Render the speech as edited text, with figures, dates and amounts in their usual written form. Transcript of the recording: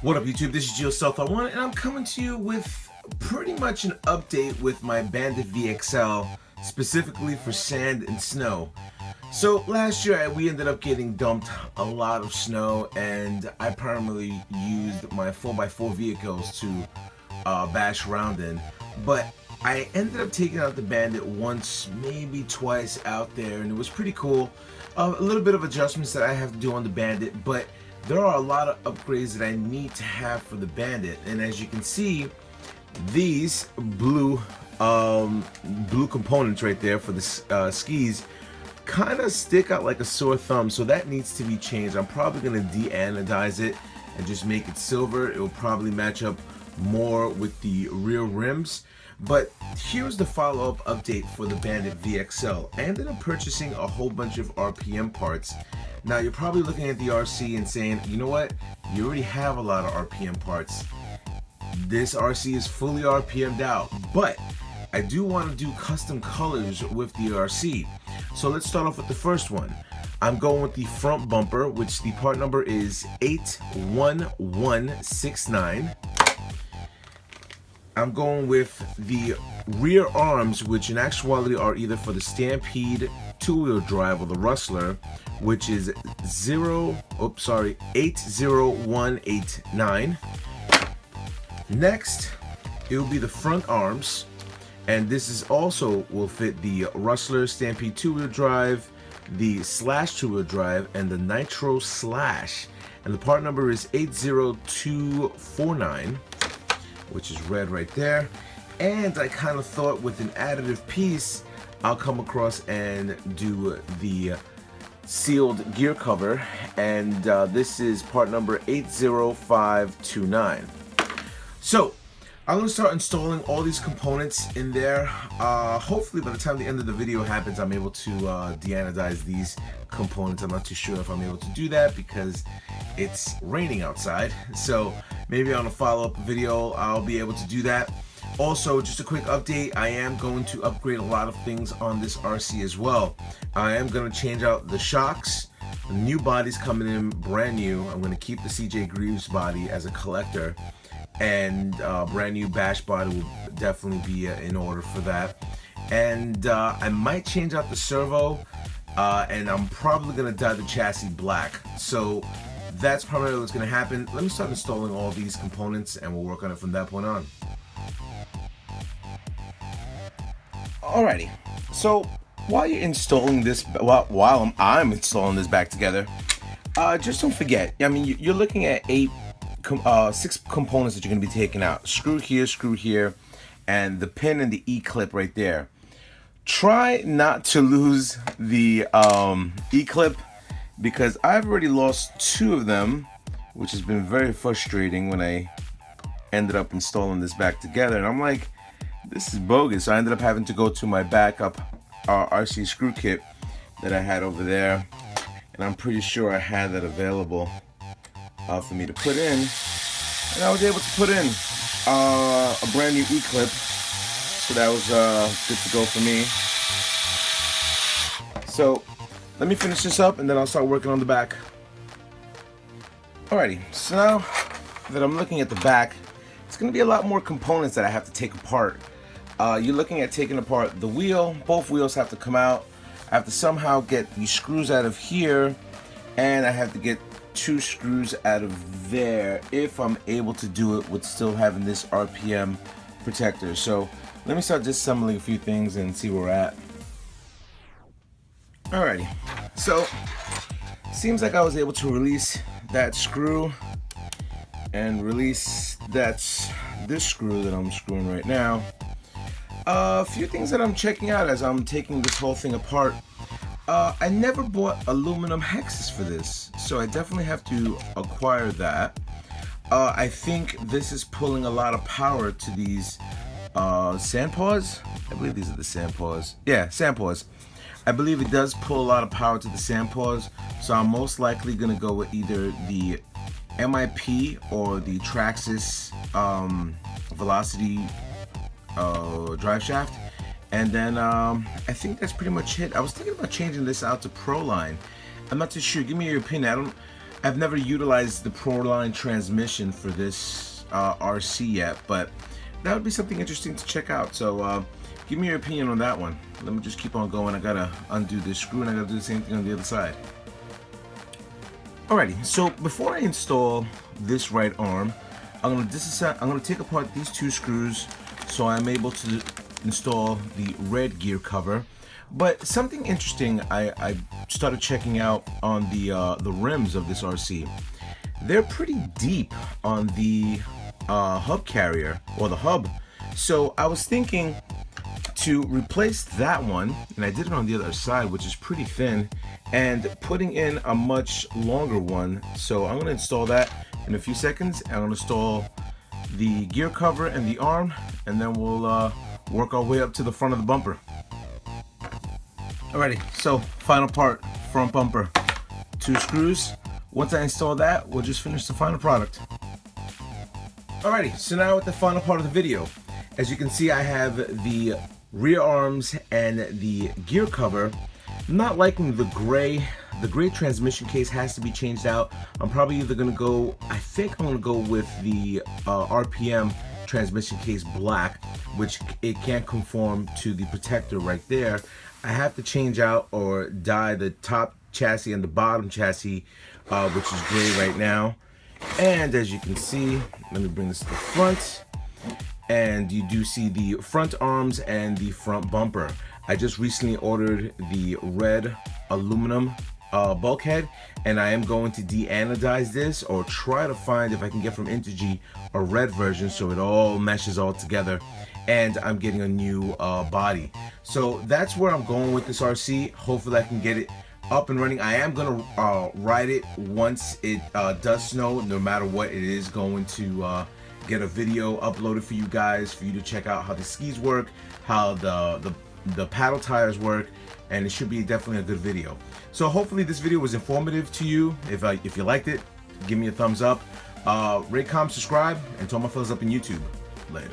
What up, YouTube? This is GeoStealth1, and I'm coming to you with pretty much an update with my Bandit VXL, specifically for sand and snow. So last year we ended up getting dumped a lot of snow, and I primarily used my 4x4 vehicles to bash around in. But I ended up taking out the Bandit once, maybe twice out there, and it was pretty cool. A little bit of adjustments that I have to do on the Bandit, but there are a lot of upgrades that I need to have for the Bandit. And as you can see, these blue components right there for the skis kind of stick out like a sore thumb, so that needs to be changed. I'm probably going to de-anodize it and just make it silver. It will probably match up more with the rear rims. But here's the follow-up update for the Bandit VXL. I ended up purchasing a whole bunch of RPM parts. Now you're probably looking at the RC and saying, you know what, you already have a lot of RPM parts. This RC is fully RPM'd out, but I do want to do custom colors with the RC. So let's start off with the first one. I'm going with the front bumper, which the part number is 81169. I'm going with the rear arms, which in actuality are either for the Stampede two-wheel drive or the Rustler, which is 80189. Next, it will be the front arms, and this is also will fit the Rustler, Stampede two-wheel drive, the Slash two-wheel drive, and the Nitro Slash. And the part number is 80249. Which is red right there. And I kind of thought with an additive piece, I'll come across and do the sealed gear cover, and this is part number 80529. So I'm going to start installing all these components in there. Hopefully by the time the end of the video happens, I'm able to de-anodize these components. I'm not too sure if I'm able to do that because it's raining outside. So maybe on a follow-up video I'll be able to do that. Also, just a quick update, I am going to upgrade a lot of things on this RC as well. I am going to change out the shocks. The new body's coming in brand new. I'm going to keep the CJ Greaves body as a collector, and brand new bash body will definitely be in order for that. And I might change out the servo, and I'm probably going to dye the chassis black. So that's primarily what's going to happen. Let me start installing all these components and we'll work on it from that point on. Alrighty, so while you're installing this, while I'm installing this back together, just don't forget, I mean, you're looking at 6 components that you're going to be taking out. Screw here, and the pin and the E-clip right there. Try not to lose the E-clip, because I've already lost 2 of them, which has been very frustrating when I ended up installing this back together. And I'm like, this is bogus. So I ended up having to go to my backup RC screw kit that I had over there. And I'm pretty sure I had that available for me to put in. And I was able to put in a brand new E-clip. So that was good to go for me. So let me finish this up and then I'll start working on the back. Alrighty, so now that I'm looking at the back, it's going to be a lot more components that I have to take apart. You're looking at taking apart the wheel. Both wheels have to come out. I have to somehow get these screws out of here, and I have to get 2 screws out of there if I'm able to do it with still having this RPM protector. So let me start disassembling a few things and see where we're at. Alrighty, so seems like I was able to release that screw and release this screw that I'm screwing right now. A few things that I'm checking out as I'm taking this whole thing apart. I never bought aluminum hexes for this, so I definitely have to acquire that. I think this is pulling a lot of power to these sand paws. I believe these are the sand paws. Yeah, sand paws. I believe it does pull a lot of power to the sand paws, so I'm most likely going to go with either the MIP or the Traxxas Velocity drive shaft, And then I think that's pretty much it. I was thinking about changing this out to Pro Line. I'm not too sure. Give me your opinion. I've never utilized the Pro Line transmission for this RC yet, but that would be something interesting to check out. So give me your opinion on that one. Let me just keep on going. I gotta undo this screw and I gotta do the same thing on the other side. Alrighty, so before I install this right arm, I'm gonna take apart these two screws so I'm able to install the red gear cover. But something interesting I started checking out on the rims of this RC. They're pretty deep on the hub carrier, or the hub. So I was thinking to replace that one, and I did it on the other side, which is pretty thin, and putting in a much longer one. So I'm going to install that in a few seconds, and I'm going to install the gear cover and the arm, and then we'll work our way up to the front of the bumper. Alrighty, so final part, front bumper, 2 screws. Once I install that, we'll just finish the final product. Alrighty, so now at the final part of the video. As you can see, I have the rear arms and the gear cover. I'm not liking the gray. The gray transmission case has to be changed out. I'm probably either gonna go, I think I'm gonna go with the RPM transmission case black, which it can't conform to the protector right there. I have to change out or dye the top chassis and the bottom chassis, which is gray right now. And as you can see, let me bring this to the front. And you do see the front arms and the front bumper. I just recently ordered the red aluminum bulkhead, and I am going to de-anodize this, or try to find, if I can get from Intergy, a red version so it all meshes all together, and I'm getting a new body. So that's where I'm going with this RC. Hopefully I can get it up and running. I am gonna ride it once it does snow. No matter what, it is going to get a video uploaded for you guys, for you to check out how the skis work, how the paddle tires work, and it should be definitely a good video. So hopefully this video was informative to you. If you liked it, give me a thumbs up, rate, comment, subscribe, and to all my fellas up in YouTube. Later.